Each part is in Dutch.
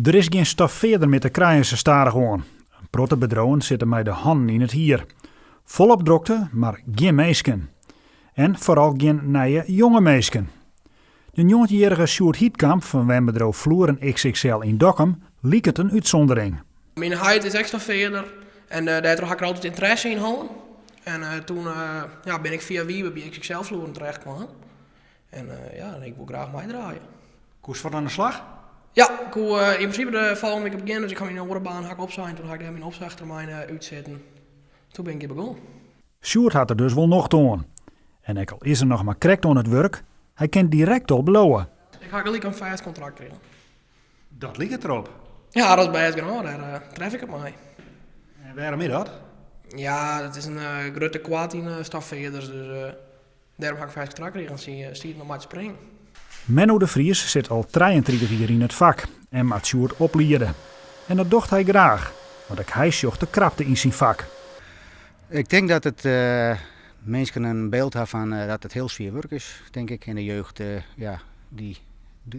Er is geen staf verder met de kraaien ze starig aan. Protte bedrouwen zitten met de handen in het hier. Volop drokte, maar geen meisken. En vooral geen nieuwe jonge meisken. De 19-jarige Sjoerd Hietkamp van wijnbedrijf Vloeren XXL in Dokkum liek het een uitzondering. Mijn huid is extra verder en daardoor had ik er altijd interesse in houden. En toen ben ik via Wiebe bij XXL Vloeren terechtgekomen. En ik wil graag meedraaien. Koers van aan de slag? Ja, ik wil in principe de volgende week beginnen, dus ik ga mijn andere baan op zijn. Toen ga ik daar mijn opzegtermijn uitzetten. Toen ben ik hier begonnen. Sjoerd had er dus wel nog aan. En ook al is er nog maar krekt aan het werk, hij kan direct al beloven. Ik ga gelijk een vast contract krijgen. Dat ligt het erop. Ja, dat is best genoeg, daar tref ik het mee. En waarom is dat? Ja, dat is een grote kwaad in stafveerders, dus daarom ga ik vast contract krijgen en zie je nog maar te springen. Menno de Vries zit al 23 jaar in het vak en maakt Sjoerd opleiden. En dat docht hij graag, want hij zocht de krapte in zijn vak. Ik denk dat het mensen een beeld hebben van dat het heel zwaar werk is, denk ik. In de jeugd, die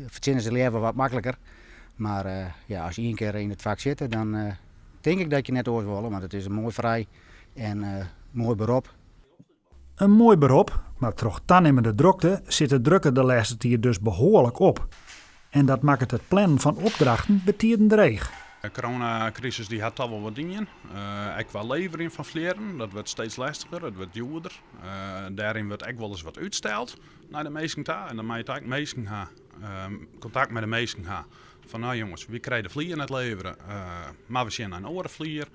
verzinnen ze leven wat makkelijker. Maar als je één keer in het vak zit, dan denk ik dat je net oors wil. Want het is een mooi vrij en mooi beroep. Een mooi beroep, maar toch toenemende drukte zit de drukker de laatste tijd dus behoorlijk op. En dat maakt het plannen van opdrachten betierden dreig. De coronacrisis die had al wel wat dingen. Ik qua levering van vleren, dat wordt steeds lastiger, het wordt duurder. Daarin wordt ook wel eens wat uitgesteld naar de meesten toe. En dan moet je contact met de meesten gaan. Van nou jongens, wie krijgt de vlier net leveren? Maar we zien een andere vlier.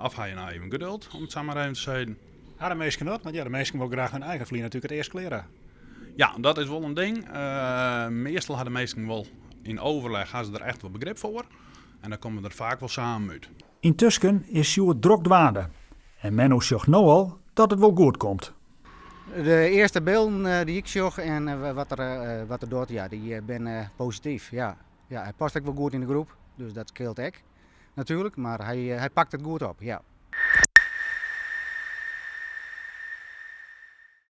Of ga je nou even geduld, om het zo maar even te zeggen. Ja, de meesten dat, want de meesten wil graag hun eigen vlier natuurlijk het eerst kleren. Ja, dat is wel een ding. Meestal hadden de meesten wel in overleg, gaan ze er echt wel begrip voor. En dan komen we er vaak wel samen uit. Intussen is Sjoerd drokdwaarde. En Menno zegt nu al dat het wel goed komt. De eerste beelden die ik zag en wat er doet, die ben positief. Ja, hij past ook wel goed in de groep, dus dat scheelt ook natuurlijk. Maar hij pakt het goed op, ja.